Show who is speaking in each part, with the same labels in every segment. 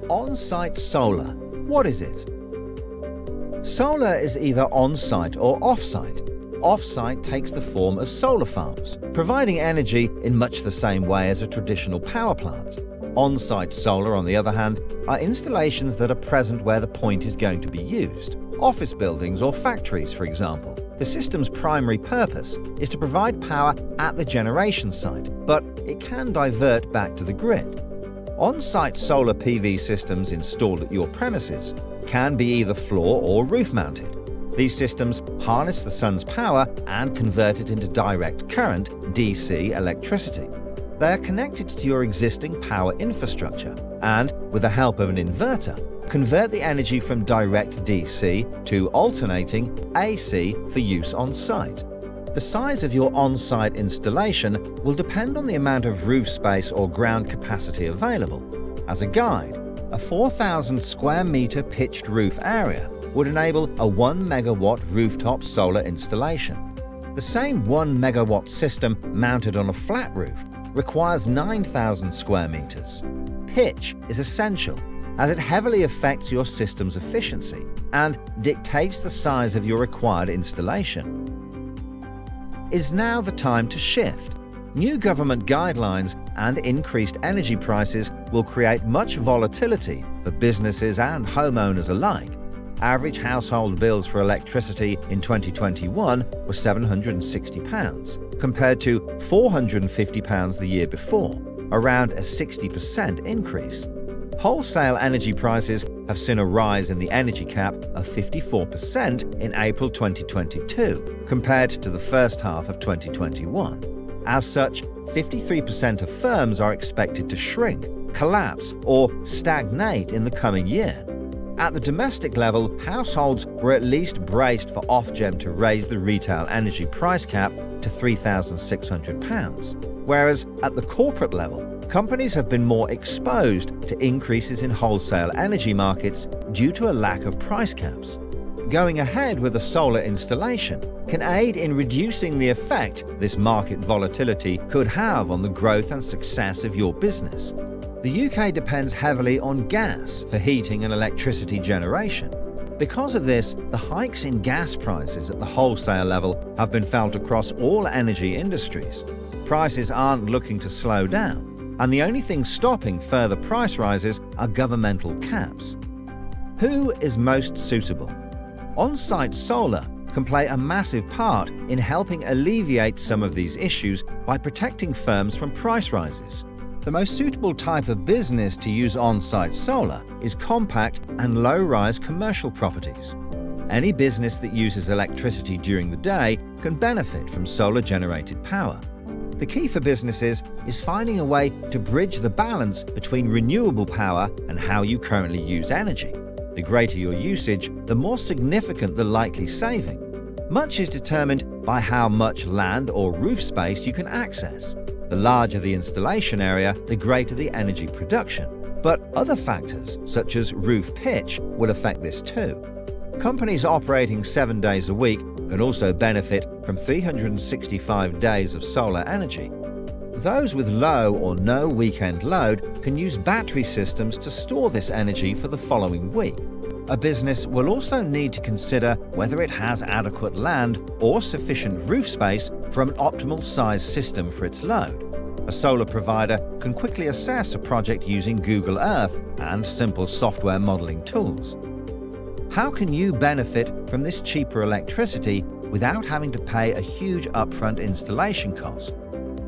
Speaker 1: On-site solar. What is it? Solar is either on-site or off-site. Off-site takes the form of solar farms, providing energy in much the same way as a traditional power plant. On-site solar, on the other hand, are installations that are present where the point is going to be used. Office buildings or factories, for example. The system's primary purpose is to provide power at the generation site, but it can divert back to the grid. On-site solar PV systems installed at your premises can be either floor or roof-mounted. These systems harness the sun's power and convert it into direct current, DC electricity. They are connected to your existing power infrastructure and, with the help of an inverter, convert the energy from direct DC to alternating AC for use on site. The size of your on-site installation will depend on the amount of roof space or ground capacity available. As a guide, a 4,000 square meter pitched roof area would enable a 1 megawatt rooftop solar installation. The same 1 megawatt system mounted on a flat roof requires 9,000 square meters. Pitch is essential as it heavily affects your system's efficiency and dictates the size of your required installation. Is now the time to shift? New government guidelines and increased energy prices will create much volatility for businesses and homeowners alike. Average household bills for electricity in 2021 were £760, compared to £450 the year before, around a 60% increase. Wholesale energy prices have seen a rise in the energy cap of 54% in April 2022, compared to the first half of 2021. As such, 53% of firms are expected to shrink, collapse, or stagnate in the coming year. At the domestic level, households were at least braced for Ofgem to raise the retail energy price cap to £3,600, whereas at the corporate level, companies have been more exposed to increases in wholesale energy markets due to a lack of price caps. Going ahead with a solar installation can aid in reducing the effect this market volatility could have on the growth and success of your business. The UK depends heavily on gas for heating and electricity generation. Because of this, the hikes in gas prices at the wholesale level have been felt across all energy industries. Prices aren't looking to slow down, and the only thing stopping further price rises are governmental caps. Who is most suitable? On-site solar can play a massive part in helping alleviate some of these issues by protecting firms from price rises. The most suitable type of business to use on-site solar is compact and low-rise commercial properties. Any business that uses electricity during the day can benefit from solar-generated power. The key for businesses is finding a way to bridge the balance between renewable power and how you currently use energy. The greater your usage, the more significant the likely saving. Much is determined by how much land or roof space you can access. The larger the installation area, the greater the energy production. But other factors, such as roof pitch, will affect this too. Companies operating 7 days a week can also benefit from 365 days of solar energy. Those with low or no weekend load can use battery systems to store this energy for the following week. A business will also need to consider whether it has adequate land or sufficient roof space for an optimal size system for its load. A solar provider can quickly assess a project using Google Earth and simple software modeling tools. How can you benefit from this cheaper electricity without having to pay a huge upfront installation cost?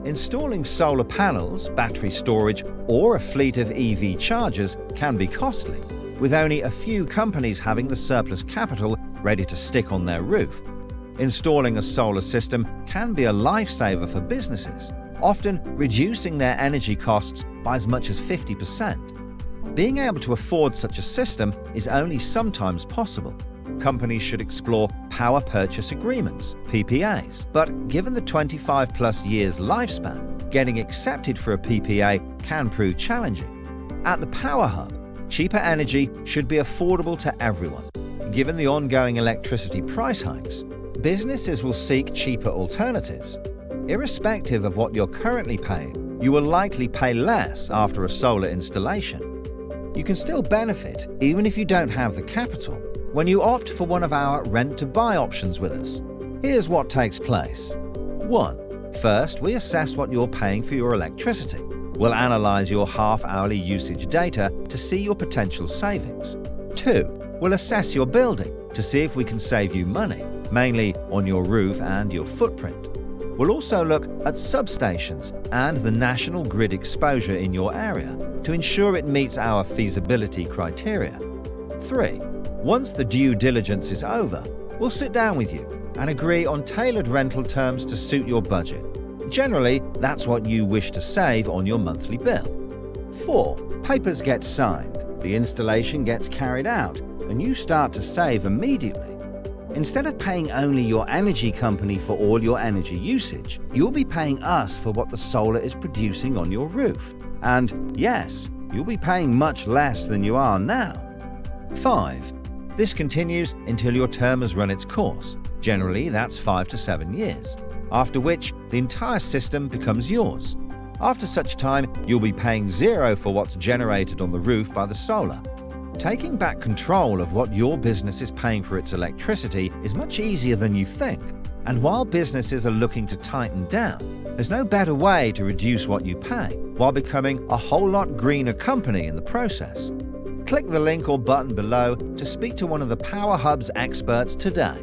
Speaker 1: Installing solar panels, battery storage, or a fleet of EV chargers can be costly, with only a few companies having the surplus capital ready to stick on their roof. Installing a solar system can be a lifesaver for businesses, often reducing their energy costs by as much as 50%. Being able to afford such a system is only sometimes possible. Companies should explore power purchase agreements, PPAs, but given the 25+ years lifespan, getting accepted for a PPA can prove challenging. At the Power Hub, cheaper energy should be affordable to everyone. Given the ongoing electricity price hikes, businesses will seek cheaper alternatives. Irrespective of what you're currently paying, you will likely pay less after a solar installation. You can still benefit, even if you don't have the capital, when you opt for one of our rent-to-buy options with us. Here's what takes place. 1. First, we assess what you're paying for your electricity. We'll analyze your half-hourly usage data to see your potential savings. 2. We'll assess your building to see if we can save you money, mainly on your roof and your footprint. We'll also look at substations and the national grid exposure in your area to ensure it meets our feasibility criteria. 3. Once the due diligence is over, we'll sit down with you and agree on tailored rental terms to suit your budget. Generally, that's what you wish to save on your monthly bill. 4. Papers get signed, the installation gets carried out, and you start to save immediately. Instead of paying only your energy company for all your energy usage, you'll be paying us for what the solar is producing on your roof. And yes, you'll be paying much less than you are now. 5. This continues until your term has run its course. Generally, that's 5 to 7 years, after which the entire system becomes yours. After such time, you'll be paying zero for what's generated on the roof by the solar. Taking back control of what your business is paying for its electricity is much easier than you think. And while businesses are looking to tighten down, there's no better way to reduce what you pay while becoming a whole lot greener company in the process. Click the link or button below to speak to one of the Power Hub's experts today.